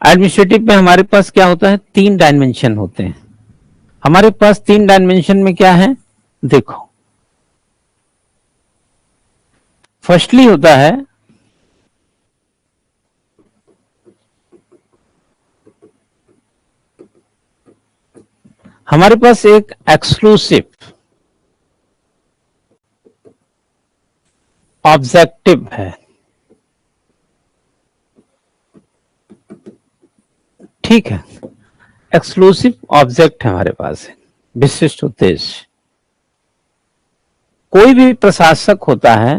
Administrative में हमारे पास क्या होता है, 3 डायमेंशन होते हैं हमारे पास। 3 डायमेंशन में क्या है, देखो, फर्स्टली होता है हमारे पास एक एक्सक्लूसिव ऑब्जेक्टिव है, ठीक है। एक्सक्लूसिव ऑब्जेक्ट है हमारे पास, विशिष्ट उद्देश्य। कोई भी प्रशासक होता है,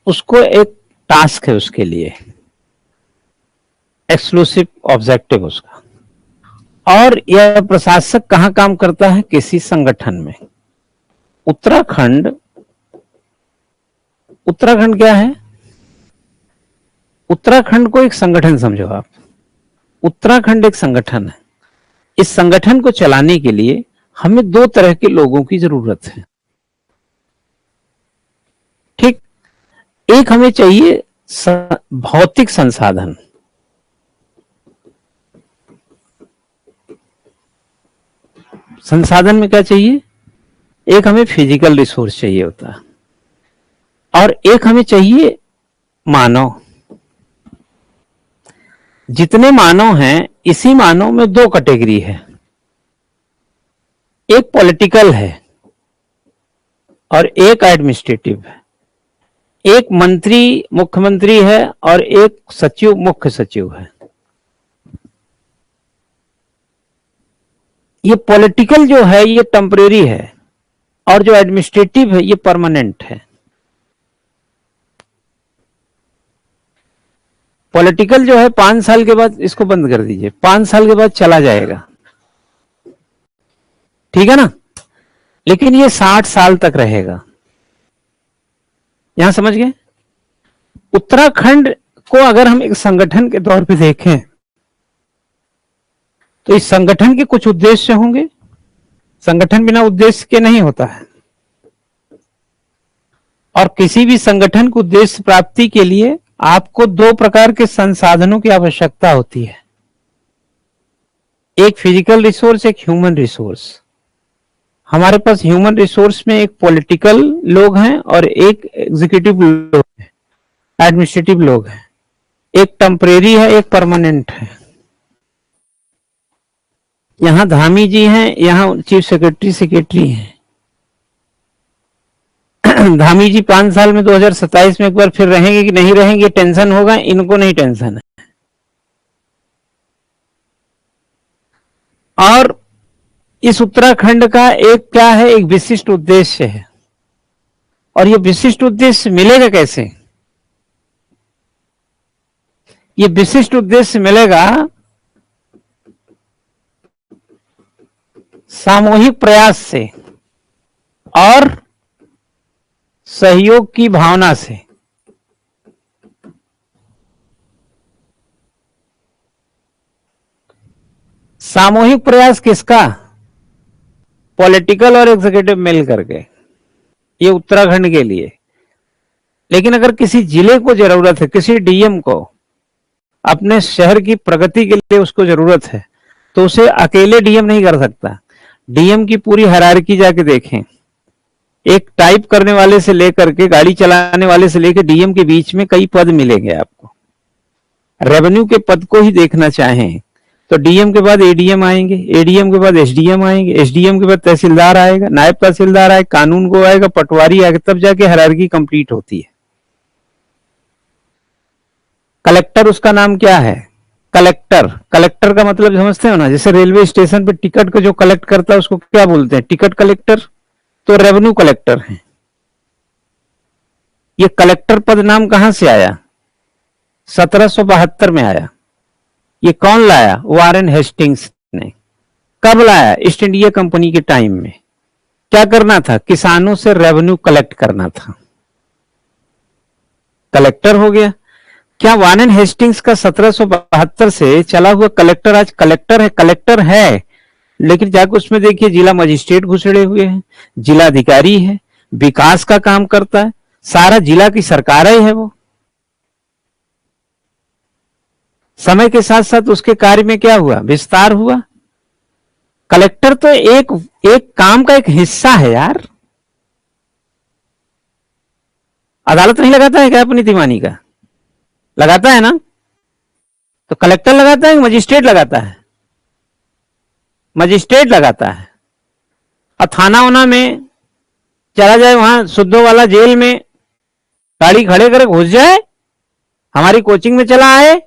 उसको एक टास्क है, उसके लिए एक्सक्लूसिव ऑब्जेक्टिव उसका। और यह प्रशासक कहां काम करता है, किसी संगठन में। उत्तराखंड, उत्तराखंड क्या है, उत्तराखंड को एक संगठन समझो आप। उत्तराखंड एक संगठन है। इस संगठन को चलाने के लिए हमें 2 तरह के लोगों की जरूरत है, ठीक। एक हमें चाहिए भौतिक संसाधन, संसाधन में क्या चाहिए, एक हमें फिजिकल रिसोर्स चाहिए होता है, और एक हमें चाहिए मानव। जितने मानव हैं, इसी मानव में 2 कैटेगरी है, एक पॉलिटिकल है और एक एडमिनिस्ट्रेटिव है। एक मंत्री मुख्यमंत्री है और एक सचिव मुख्य सचिव है। ये पॉलिटिकल जो है ये टेम्परेरी है, और जो एडमिनिस्ट्रेटिव है ये परमानेंट है। पॉलिटिकल जो है 5 साल के बाद इसको बंद कर दीजिए, 5 साल के बाद चला जाएगा, ठीक है ना। लेकिन ये 60 साल तक रहेगा। यहां समझ गए। उत्तराखंड को अगर हम एक संगठन के तौर पे देखें, तो इस संगठन के कुछ उद्देश्य होंगे। संगठन बिना उद्देश्य के नहीं होता है, और किसी भी संगठन को उद्देश्य प्राप्ति के लिए आपको 2 प्रकार के संसाधनों की आवश्यकता होती है, एक फिजिकल रिसोर्स, एक ह्यूमन रिसोर्स। हमारे पास ह्यूमन रिसोर्स में एक पॉलिटिकल लोग हैं और एक एग्जीक्यूटिव लोग हैं, एडमिनिस्ट्रेटिव लोग हैं। एक टेम्परेरी है, एक परमानेंट है। यहां धामी जी हैं, यहां चीफ सेक्रेटरी हैं। धामी जी 5 साल में 2027 में एक बार फिर रहेंगे कि नहीं रहेंगे, टेंशन होगा, इनको नहीं टेंशन है। और इस उत्तराखंड का एक क्या है, एक विशिष्ट उद्देश्य है। और ये विशिष्ट उद्देश्य मिलेगा कैसे, ये विशिष्ट उद्देश्य मिलेगा सामूहिक प्रयास से और सहयोग की भावना से। सामूहिक प्रयास किसका, पॉलिटिकल और एग्जीक्यूटिव मिल करके, ये उत्तराखंड के लिए। लेकिन अगर किसी जिले को जरूरत है, किसी डीएम को अपने शहर की प्रगति के लिए उसको जरूरत है, तो उसे अकेले डीएम नहीं कर सकता। डीएम की पूरी हायरार्की जाके देखें, एक टाइप करने वाले से लेकर के गाड़ी चलाने वाले से लेकर डीएम के बीच में कई पद मिलेंगे आपको। रेवेन्यू के पद को ही देखना चाहें तो डीएम के बाद एडीएम आएंगे, एडीएम के बाद एसडीएम आएंगे, एसडीएम के बाद तहसीलदार आएगा, नायब तहसीलदार आएगा, कानून को आएगा, पटवारी आएगा, तब जाके हायरार्की कंप्लीट होती है। कलेक्टर उसका नाम क्या है, कलेक्टर। कलेक्टर का मतलब समझते हो ना, जैसे रेलवे स्टेशन पे टिकट को जो कलेक्ट करता है उसको क्या बोलते हैं, टिकट कलेक्टर। तो रेवेन्यू कलेक्टर है। ये कलेक्टर पद नाम कहां से आया, 1772 में आया। ये कौन लाया, वारेन हेस्टिंग्स ने। कब लाया, ईस्ट इंडिया कंपनी के टाइम में। क्या करना था, किसानों से रेवेन्यू कलेक्ट करना था, कलेक्टर हो गया। क्या वारेन हेस्टिंग्स का 1772 से चला हुआ कलेक्टर आज कलेक्टर है? कलेक्टर है, लेकिन जाकर उसमें देखिए जिला मजिस्ट्रेट घुसड़े हुए हैं, जिला अधिकारी है, विकास का काम करता है, सारा जिला की सरकार ही है वो। समय के साथ साथ उसके कार्य में क्या हुआ, विस्तार हुआ। कलेक्टर तो एक काम का एक हिस्सा है यार। अदालत नहीं लगाता है क्या अपनी दीवानी का? लगाता है ना। तो कलेक्टर लगाता है कि मजिस्ट्रेट लगाता है? मजिस्ट्रेट लगाता है। और थाना वाना में चला जाए, वहां सुद्धो वाला जेल में गाड़ी खड़े कर घुस जाए, हमारी कोचिंग में चला आए,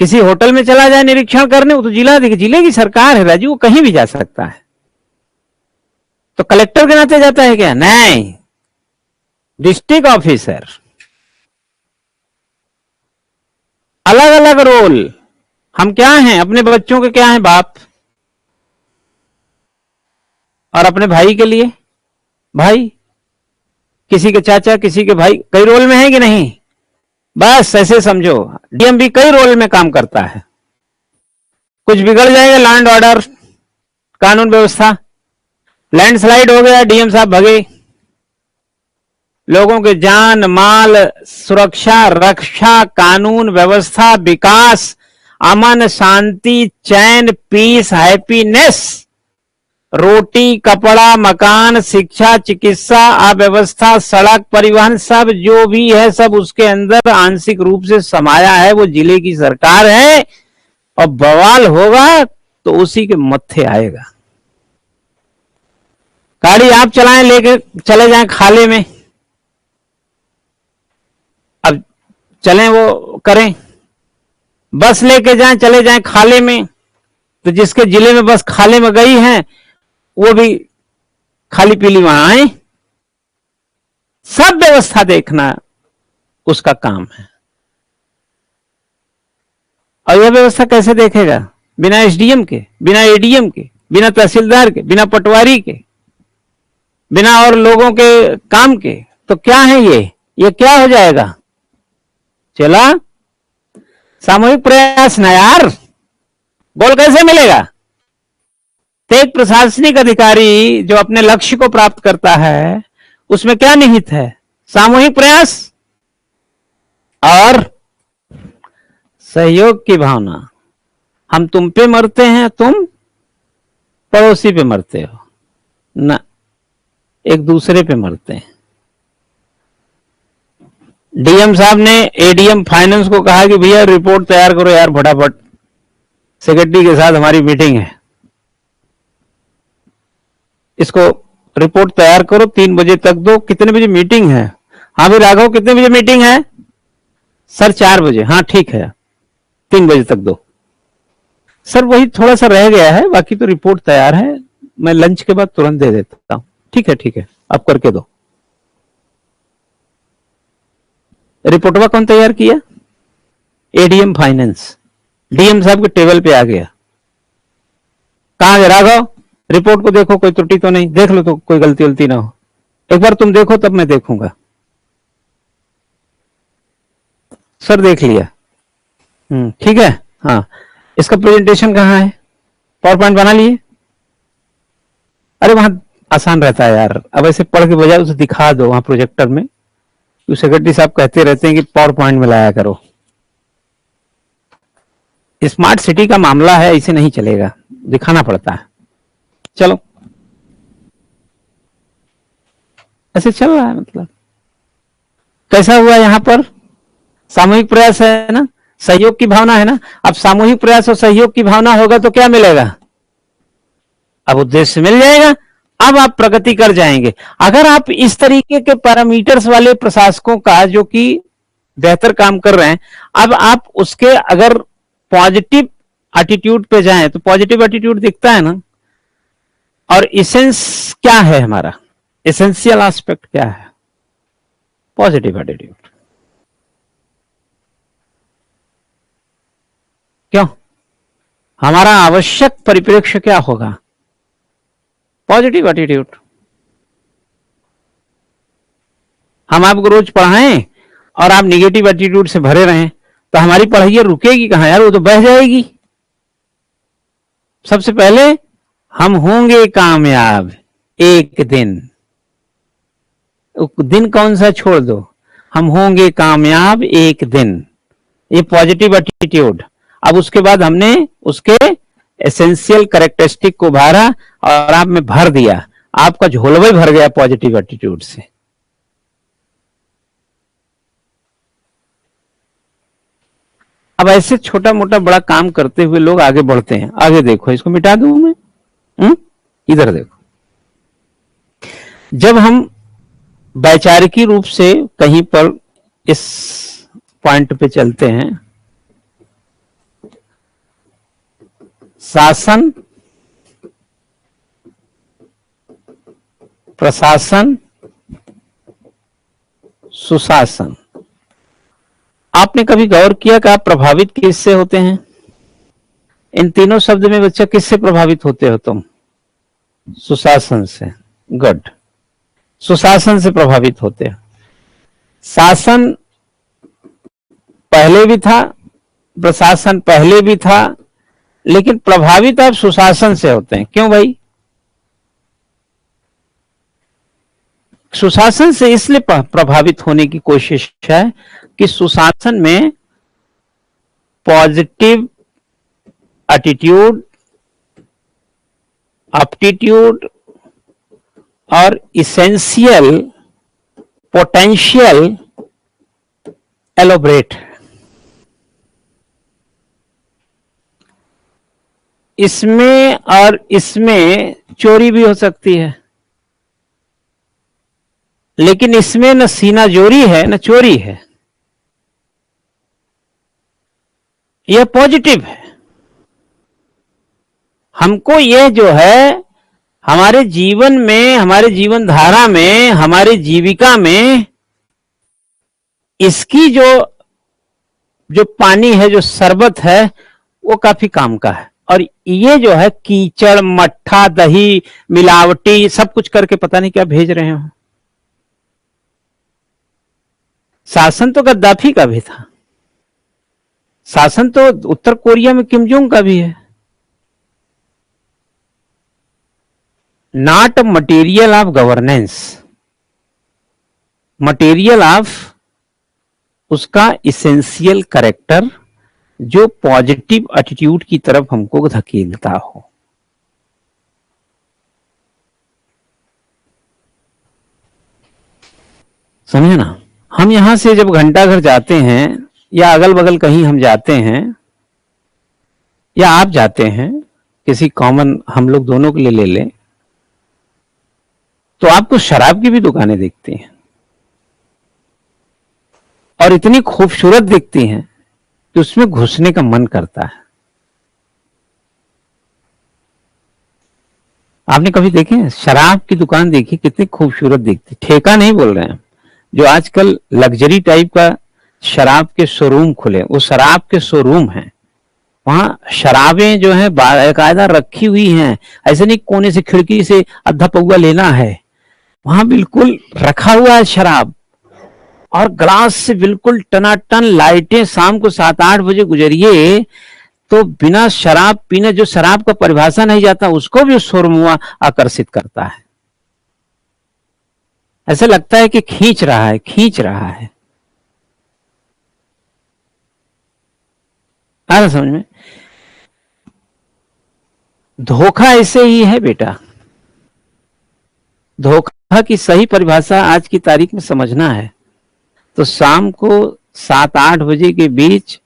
किसी होटल में चला जाए निरीक्षण करने, वो तो जिले की सरकार है राजू, वो कहीं भी जा सकता है। तो कलेक्टर के नाते जाता है क्या? नहीं, डिस्ट्रिक्ट ऑफिसर। अलग अलग रोल। हम क्या हैं, अपने बच्चों के क्या हैं, बाप, और अपने भाई के लिए भाई, किसी के चाचा, किसी के भाई, कई रोल में है कि नहीं? बस ऐसे समझो, डीएम भी कई रोल में काम करता है। कुछ बिगड़ जाएगा, लैंड ऑर्डर, कानून व्यवस्था, लैंडस्लाइड हो गया, डीएम साहब भगे, लोगों के जान माल, सुरक्षा, रक्षा, कानून व्यवस्था, विकास, अमन, शांति, चैन, पीस, हैप्पीनेस, रोटी, कपड़ा, मकान, शिक्षा, चिकित्सा, अव्यवस्था, सड़क, परिवहन, सब जो भी है सब उसके अंदर आंशिक रूप से समाया है। वो जिले की सरकार है, और बवाल होगा तो उसी के मत्थे आएगा। गाड़ी आप चलाएं, लेके चले जाएं खाले में, अब चलें वो करें, बस लेके जाएं, चले जाएं खाले में, तो जिसके जिले में बस खाले में गई है वो भी खाली पीली वहां आए। सब व्यवस्था देखना उसका काम है। और यह व्यवस्था कैसे देखेगा? बिना एसडीएम के, बिना एडीएम के, बिना तहसीलदार के, बिना पटवारी के, बिना और लोगों के काम के। तो क्या है ये क्या हो जाएगा? चला सामूहिक प्रयास ना यार, बोल कैसे मिलेगा? तो एक प्रशासनिक अधिकारी जो अपने लक्ष्य को प्राप्त करता है, उसमें क्या निहित है? सामूहिक प्रयास और सहयोग की भावना। हम तुम पे मरते हैं, तुम पड़ोसी पे मरते हो ना, एक दूसरे पे मरते हैं। डीएम साहब ने एडीएम फाइनेंस को कहा कि भैया रिपोर्ट तैयार करो यार फटाफट, सेक्रेटरी के साथ हमारी मीटिंग है, इसको रिपोर्ट तैयार करो, 3 बजे तक दो। कितने बजे मीटिंग है? हाँ भाई राघव, कितने बजे मीटिंग है? सर 4 बजे। हाँ ठीक है, 3 बजे तक दो। सर वही थोड़ा सा रह गया है, बाकी तो रिपोर्ट तैयार है, मैं लंच के बाद तुरंत दे देता हूं। ठीक है, आप करके दो। रिपोर्टवा कौन तैयार किया? ADM finance. डीएम साहब के टेबल पे आ गया। कहां गया राघव? रिपोर्ट को देखो, कोई त्रुटि तो नहीं, देख लो तो कोई गलती वलती ना हो। एक बार तुम देखो तब मैं देखूंगा। सर देख लिया। ठीक है। हाँ, इसका प्रेजेंटेशन कहाँ है? पावर पॉइंट बना लिए? अरे वहां आसान रहता है यार, अब ऐसे पढ़ के बजाय उसे दिखा दो वहां प्रोजेक्टर में। सेक्रेटरी साहब कहते रहते हैं कि पावर पॉइंट में लाया करो। स्मार्ट सिटी का मामला है, इसे नहीं चलेगा, दिखाना पड़ता है। चलो ऐसे चल रहा है। मतलब कैसा हुआ यहां पर? सामूहिक प्रयास है ना, सहयोग की भावना है ना। अब सामूहिक प्रयास और सहयोग की भावना होगा तो क्या मिलेगा? अब उद्देश्य मिल जाएगा। अब आप प्रगति कर जाएंगे। अगर आप इस तरीके के पैरामीटर्स वाले प्रशासकों का जो कि बेहतर काम कर रहे हैं, अब आप उसके अगर पॉजिटिव एटीट्यूड पे जाएं तो पॉजिटिव एटीट्यूड दिखता है ना। और इसेंस क्या है हमारा? एसेंशियल एस्पेक्ट क्या है? Positive attitude. क्यों? हमारा आवश्यक परिप्रेक्ष्य क्या होगा? Positive attitude. हम आपको रोज पढ़ाएं और आप निगेटिव एटीट्यूड से भरे रहें तो हमारी पढ़ाई रुकेगी कहां यार, वो तो बह जाएगी। सबसे पहले हम होंगे कामयाब एक दिन। दिन कौन सा छोड़ दो, हम होंगे कामयाब एक दिन। ये पॉजिटिव एटीट्यूड। अब उसके बाद हमने उसके एसेंशियल कैरेक्टरिस्टिक को भरा और आप में भर दिया, आपका झोलवा ही भर गया पॉजिटिव एटीट्यूड से। अब ऐसे छोटा मोटा बड़ा काम करते हुए लोग आगे बढ़ते हैं। आगे देखो, इसको मिटा दूं मैं, इधर देखो। जब हम वैचारिकी रूप से कहीं पर इस पॉइंट पे चलते हैं, शासन, प्रशासन, सुशासन। आपने कभी गौर किया कि आप प्रभावित किससे होते हैं? इन तीनों शब्द में बच्चा किससे प्रभावित होते हो तुम? सुशासन से। गुड, सुशासन से प्रभावित होते हैं। शासन पहले भी था, प्रशासन पहले भी था, लेकिन प्रभावित आप सुशासन से होते हैं। क्यों भाई? सुशासन से इसलिए प्रभावित होने की कोशिश है कि सुशासन में पॉजिटिव एटीट्यूड, एप्टीट्यूड और इसेंशियल पोटेंशियल एलोबरेट। इसमें और इसमें चोरी भी हो सकती है, लेकिन इसमें न सीना जोरी है न चोरी है, यह पॉजिटिव है। हमको यह जो है हमारे जीवन में, हमारे जीवन धारा में, हमारी जीविका में इसकी जो जो पानी है, जो शरबत है, वो काफी काम का है। और ये जो है कीचड़, मट्ठा, दही, मिलावटी सब कुछ करके पता नहीं क्या भेज रहे हो। शासन तो गद्दाफी का भी था, शासन तो उत्तर कोरिया में किम जोंग का भी है। Not material of governance, material of उसका इसेंशियल कैरेक्टर जो पॉजिटिव एटीट्यूड की तरफ हमको धकेलता हो। समझे ना? हम यहां से जब घंटाघर जाते हैं या अगल बगल कहीं हम जाते हैं या आप जाते हैं, किसी कॉमन हम लोग दोनों के लिए ले लें, तो आपको शराब की भी दुकानें दिखती हैं और इतनी खूबसूरत दिखती हैं कि उसमें घुसने का मन करता है। आपने कभी देखे शराब की दुकान? देखी कितनी खूबसूरत दिखती। ठेका नहीं बोल रहे हैं, जो आजकल लग्जरी टाइप का शराब के शोरूम खुले, वो शराब के शोरूम हैं। वहां शराबें जो है बाकायदा रखी हुई हैं, ऐसे नहीं कोने से खिड़की से आधा पौवा लेना है, वहां बिल्कुल रखा हुआ है शराब, और ग्लास से बिल्कुल टनाटन लाइटें। शाम को 7-8 बजे गुजरिए तो बिना शराब पीने, जो शराब का परिभाषा नहीं जाता, उसको भी शोरूम आकर्षित करता है। ऐसा लगता है कि खींच रहा है, खींच रहा है। आ रहा समझ में? धोखा ऐसे ही है बेटा। धोखा की सही परिभाषा आज की तारीख में समझना है तो शाम को 7-8 बजे के बीच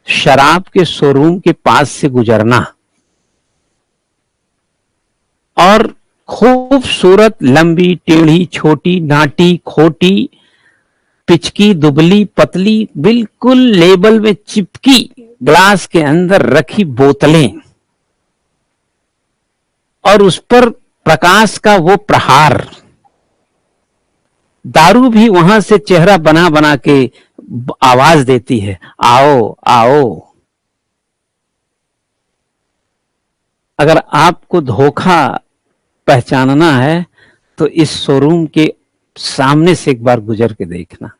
शराब के शोरूम के पास से गुजरना और खूबसूरत लंबी, टेढ़ी, छोटी, नाटी, खोटी, पिचकी, दुबली, पतली, बिल्कुल लेबल में चिपकी ग्लास के अंदर रखी बोतलें और उस पर प्रकाश का वो प्रहार। दारू भी वहां से चेहरा बना बना के आवाज देती है, आओ आओ। अगर आपको धोखा पहचानना है तो इस शोरूम के सामने से एक बार गुजर के देखना।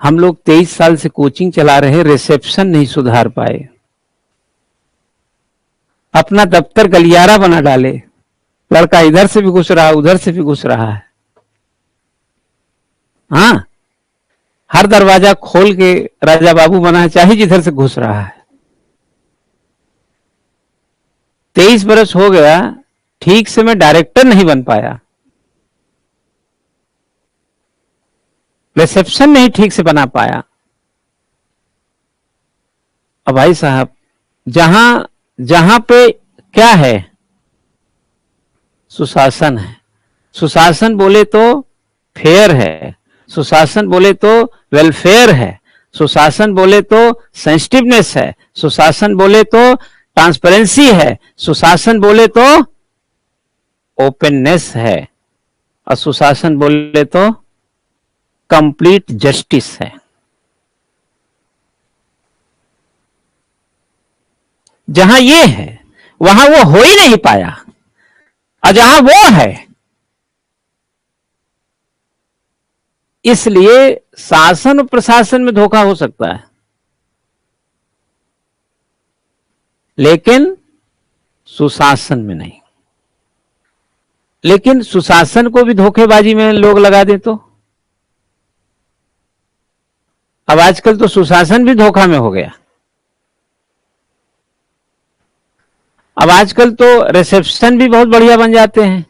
हम लोग 23 साल से कोचिंग चला रहे, रिसेप्शन नहीं सुधार पाए, अपना दफ्तर गलियारा बना डाले। लड़का इधर से भी घुस रहा, उधर से भी घुस रहा है। हाँ, हर दरवाजा खोल के राजा बाबू बना है, चाहे जिधर से घुस रहा है। 23 बरस हो गया, ठीक से मैं डायरेक्टर नहीं बन पाया, रिसेप्शन नहीं ठीक से बना पाया। अब भाई साहब, जहां जहां पे क्या है, सुशासन है। सुशासन बोले तो फेयर है, सुशासन बोले तो वेलफेयर है, सुशासन बोले तो सेंसिटिवनेस है, सुशासन बोले तो ट्रांसपेरेंसी है, सुशासन बोले तो ओपननेस है, और सुशासन बोले तो कंप्लीट जस्टिस है। जहां ये है वहां वो हो ही नहीं पाया, और जहां वो है, इसलिए शासन और प्रशासन में धोखा हो सकता है, लेकिन सुशासन में नहीं। लेकिन सुशासन को भी धोखेबाजी में लोग लगा दे तो अब आजकल तो सुशासन भी धोखा में हो गया। अब आजकल तो रिसेप्शन भी बहुत बढ़िया बन जाते हैं,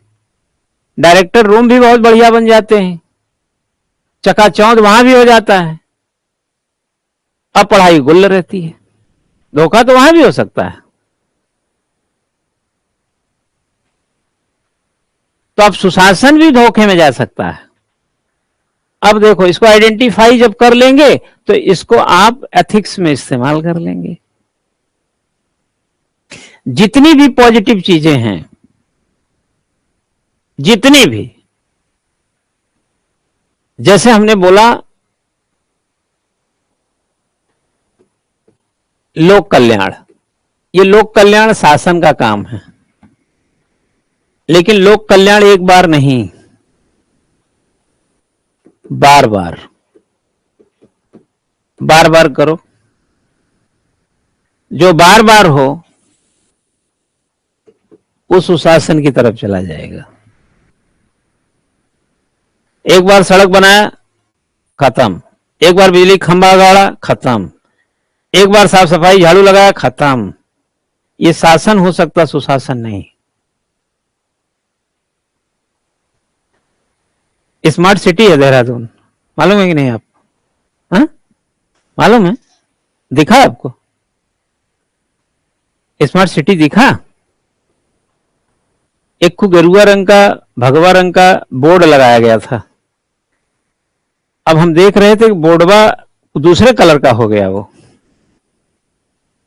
डायरेक्टर रूम भी बहुत बढ़िया बन जाते हैं, चकाचौंध वहां भी हो जाता है, अब पढ़ाई गुल्ल रहती है। धोखा तो वहां भी हो सकता है। तो अब सुशासन भी धोखे में जा सकता है। अब देखो, इसको आइडेंटिफाई जब कर लेंगे तो इसको आप एथिक्स में इस्तेमाल कर लेंगे। जितनी भी पॉजिटिव चीजें हैं, जितनी भी, जैसे हमने बोला लोक कल्याण, ये लोक कल्याण शासन का काम है, लेकिन लोक कल्याण एक बार नहीं, बार बार बार बार करो। जो बार बार हो उस सुशासन की तरफ चला जाएगा। एक बार सड़क बनाया, खत्म। एक बार बिजली खंभा गाड़ा, खत्म। एक बार साफ सफाई झाड़ू लगाया, खत्म। ये शासन हो सकता, सुशासन नहीं। स्मार्ट सिटी है देहरादून, मालूम है कि नहीं आपको? हाँ, मालूम है? दिखा आपको स्मार्ट सिटी? दिखा? एक को गेरुआ रंग का, भगवा रंग का बोर्ड लगाया गया था। अब हम देख रहे थे कि बोर्डवा दूसरे कलर का हो गया, वो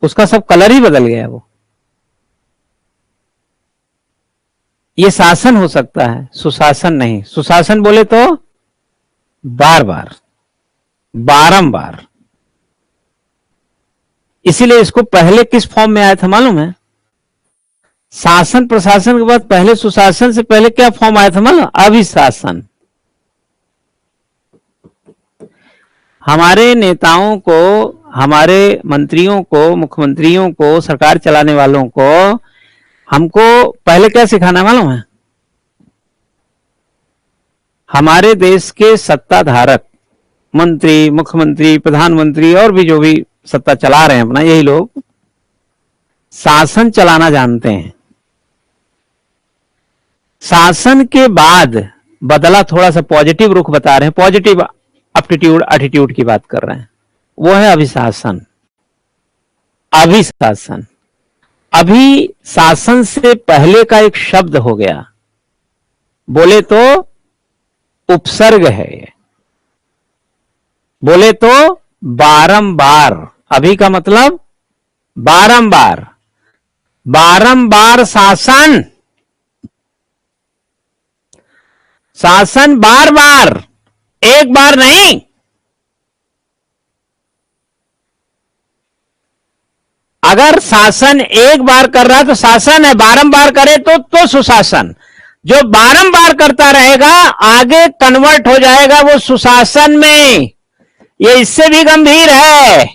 उसका सब कलर ही बदल गया। वो ये शासन हो सकता है, सुशासन नहीं। सुशासन बोले तो बार बार, बारंबार। इसीलिए इसको पहले किस फॉर्म में आया था मालूम है? शासन प्रशासन के बाद पहले सुशासन से पहले क्या फॉर्म आया था मालूम? अभिशासन। हमारे नेताओं को, हमारे मंत्रियों को, मुख्यमंत्रियों को, सरकार चलाने वालों को हमको पहले क्या सिखाना मालूम है? हमारे देश के सत्ताधारक, मंत्री, मुख्यमंत्री, प्रधानमंत्री और भी जो भी सत्ता चला रहे हैं अपना, यही लोग शासन चलाना जानते हैं। शासन के बाद बदला थोड़ा सा पॉजिटिव रुख बता रहे हैं, पॉजिटिव एप्टीट्यूड, एटीट्यूड की बात कर रहे हैं, वो है अभिशासन। अभिशासन, अभी शासन से पहले का एक शब्द हो गया, बोले तो उपसर्ग है, बोले तो बारंबार। अभी का मतलब बारंबार, बारंबार शासन, शासन बार बार, एक बार नहीं। अगर शासन एक बार कर रहा है तो शासन है, बारंबार करे तो सुशासन। जो बारंबार करता रहेगा आगे कन्वर्ट हो जाएगा वो सुशासन में। ये इससे भी गंभीर है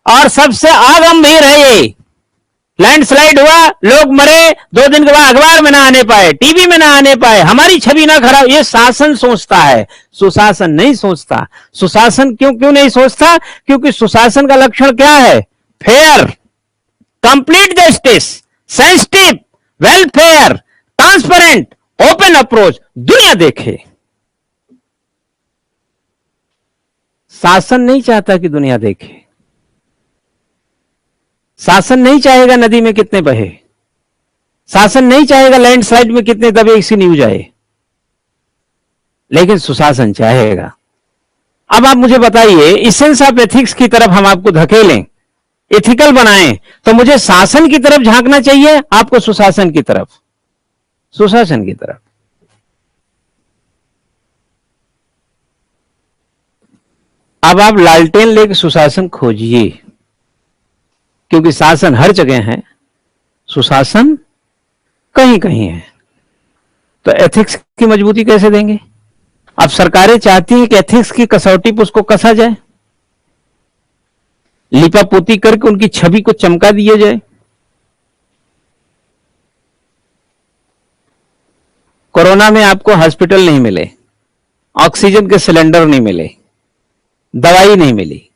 और सबसे अगंभीर है ये। लैंडस्लाइड हुआ, लोग मरे, 2 दिन के बाद अखबार में ना आने पाए, टीवी में ना आने पाए, हमारी छवि ना खराब। ये शासन सोचता है, सुशासन नहीं सोचता। सुशासन क्यों क्यों नहीं सोचता? क्योंकि सुशासन का लक्षण क्या है? Fair, complete justice, sensitive, welfare, transparent, open approach, दुनिया देखे। शासन नहीं चाहता कि दुनिया देखे। शासन नहीं चाहेगा नदी में कितने बहे, शासन नहीं चाहेगा लैंडस्लाइड में कितने दबे इसी न्यूज आए, लेकिन सुशासन चाहेगा। अब आप मुझे बताइए, इसेंस ऑफ एथिक्स की तरफ हम आपको धकेलें, एथिकल बनाएं, तो मुझे शासन की तरफ झांकना चाहिए, आपको सुशासन की तरफ? सुशासन की तरफ। अब आप लालटेन लेके सुशासन खोजिए, क्योंकि शासन हर जगह है, सुशासन कहीं कहीं है। तो एथिक्स की मजबूती कैसे देंगे? अब सरकारें चाहती हैं कि एथिक्स की कसौटी पर उसको कसा जाए, लिपापोती करके उनकी छवि को चमका दिया जाए। कोरोना में आपको हॉस्पिटल नहीं मिले, ऑक्सीजन के सिलेंडर नहीं मिले, दवाई नहीं मिली,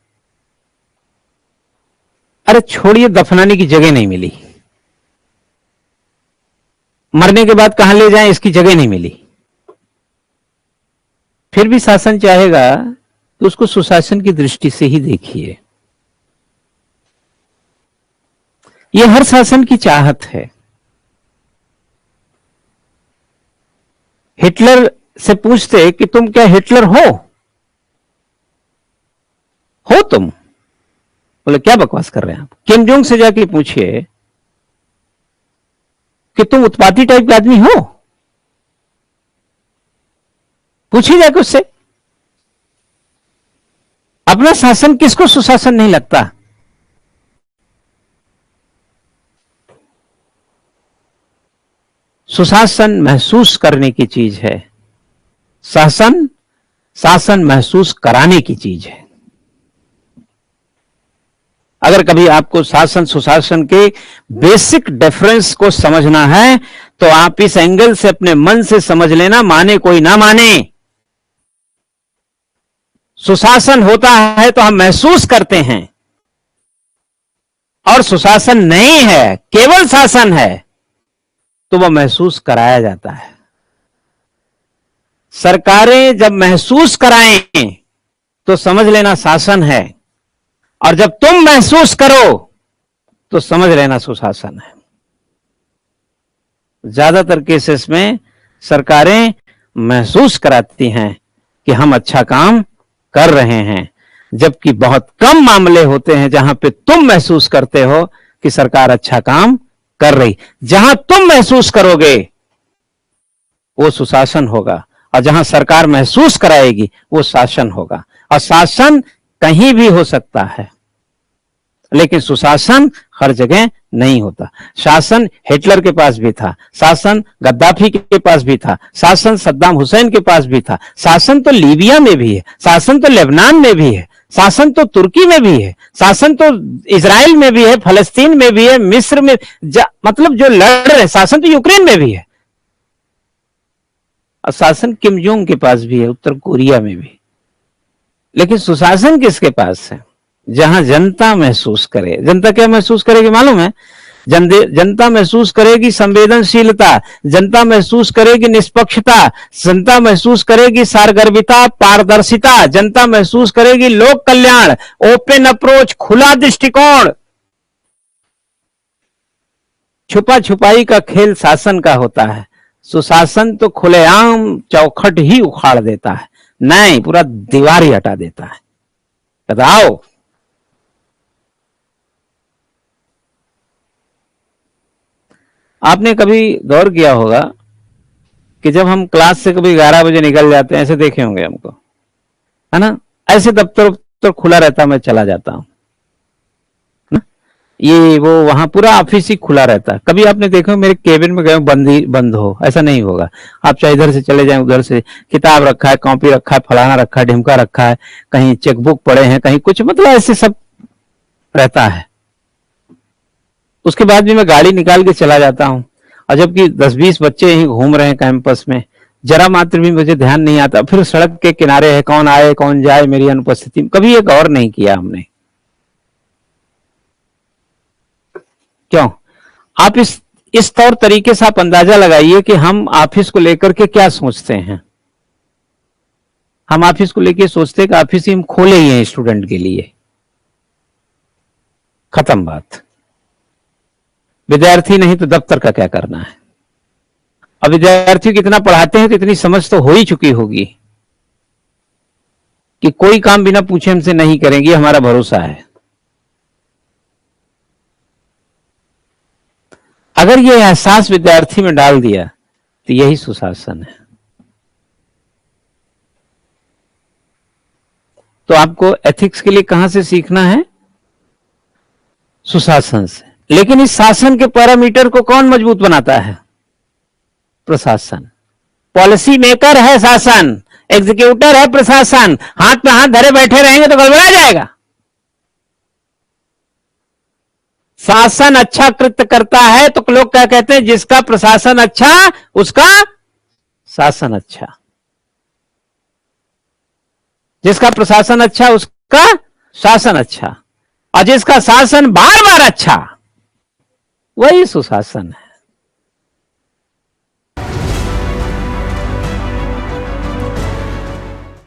अरे छोड़िए, दफनाने की जगह नहीं मिली, मरने के बाद कहां ले जाएं इसकी जगह नहीं मिली, फिर भी शासन चाहेगा तो उसको सुशासन की दृष्टि से ही देखिए। यह हर शासन की चाहत है। हिटलर से पूछते कि तुम क्या हिटलर हो तुम? बोले क्या बकवास कर रहे हैं आप। किम जोंग से जाके पूछिए कि तुम उत्पाती टाइप का आदमी हो, पूछिए जाके उससे। अपना शासन किसको सुशासन नहीं लगता? सुशासन महसूस करने की चीज है, शासन महसूस कराने की चीज है। अगर कभी आपको शासन सुशासन के बेसिक डिफरेंस को समझना है तो आप इस एंगल से अपने मन से समझ लेना, माने कोई ना माने। सुशासन होता है तो हम महसूस करते हैं, और सुशासन नहीं है, केवल शासन है, तो वह महसूस कराया जाता है। सरकारें जब महसूस कराएं तो समझ लेना शासन है, और जब तुम महसूस करो तो समझ लेना सुशासन है। ज्यादातर केसेस में सरकारें महसूस कराती हैं कि हम अच्छा काम कर रहे हैं, जबकि बहुत कम मामले होते हैं जहां पे तुम महसूस करते हो कि सरकार अच्छा काम कर रही। जहां तुम महसूस करोगे वो सुशासन होगा, और जहां सरकार महसूस कराएगी वो शासन होगा। और शासन कहीं भी हो सकता है, लेकिन सुशासन हर जगह नहीं होता। शासन हिटलर के पास भी था, शासन गद्दाफी के पास भी था, शासन सद्दाम हुसैन के पास भी था, शासन तो लीबिया में भी है, शासन तो लेबनान में भी है, शासन तो तुर्की में भी है, शासन तो इजराइल में भी है, फलस्तीन में भी है, मिस्र में, मतलब जो लड़ रहे, शासन तो यूक्रेन में भी है, और शासन किम जोंग के पास भी है, उत्तर कोरिया में भी। लेकिन सुशासन किसके पास है? जहां जनता महसूस करे। जनता क्या महसूस करेगी मालूम है? जनता महसूस करेगी संवेदनशीलता, जनता महसूस करेगी निष्पक्षता, जनता महसूस करेगी सारगर्भिता, पारदर्शिता, जनता महसूस करेगी लोक कल्याण, ओपन अप्रोच, खुला दृष्टिकोण। छुपा छुपाई का खेल शासन का होता है, सुशासन तो खुलेआम चौखट ही उखाड़ देता है, नहीं पूरा दीवार ही हटा देता है। बताओ, आपने कभी गौर किया होगा कि जब हम क्लास से कभी 11 बजे निकल जाते हैं, ऐसे देखे होंगे हमको, है ना, ऐसे दफ्तर खुला रहता, मैं चला जाता हूं ना, ये वो वहां पूरा ऑफिस ही खुला रहता है। कभी आपने देखा मेरे केबिन में गए बंद हो, ऐसा नहीं होगा। आप चाहे इधर से चले जाएं, उधर से किताब रखा है, कॉपी रखा है, फलाना रखा है, ढिमका रखा है, कहीं चेकबुक पड़े हैं, कहीं कुछ, मतलब ऐसे सब रहता है। उसके बाद भी मैं गाड़ी निकाल के चला जाता हूं, और जबकि 10-20 बच्चे ही घूम रहे हैं कैंपस में, जरा मात्र भी मुझे ध्यान नहीं आता। फिर सड़क के किनारे है, कौन आए कौन जाए मेरी अनुपस्थिति में, कभी ये गौर नहीं किया हमने। क्यों? आप इस तौर तरीके से आप अंदाजा लगाइए कि हम ऑफिस को लेकर के क्या सोचते हैं। हम ऑफिस को लेकर सोचते हैं कि ऑफिस ही हम खोले ही हैं स्टूडेंट के लिए, खत्म बात। विद्यार्थी नहीं तो दफ्तर का क्या करना है। अब विद्यार्थियों को इतना पढ़ाते हैं तो इतनी समझ तो हो ही चुकी होगी कि कोई काम बिना पूछे हमसे नहीं करेंगे, हमारा भरोसा है। अगर ये एहसास विद्यार्थी में डाल दिया तो यही सुशासन है। तो आपको एथिक्स के लिए कहां से सीखना है? सुशासन से। लेकिन इस शासन के पैरामीटर को कौन मजबूत बनाता है? प्रशासन। पॉलिसी मेकर है शासन, एग्जीक्यूटर है प्रशासन। हाथ में हाथ धरे बैठे रहेंगे तो गड़बड़ा जाएगा। शासन अच्छा कृत्य करता है तो लोग क्या कहते हैं? जिसका प्रशासन अच्छा उसका शासन अच्छा, जिसका प्रशासन अच्छा उसका शासन अच्छा, और जिसका शासन बार बार अच्छा वही सुशासन है।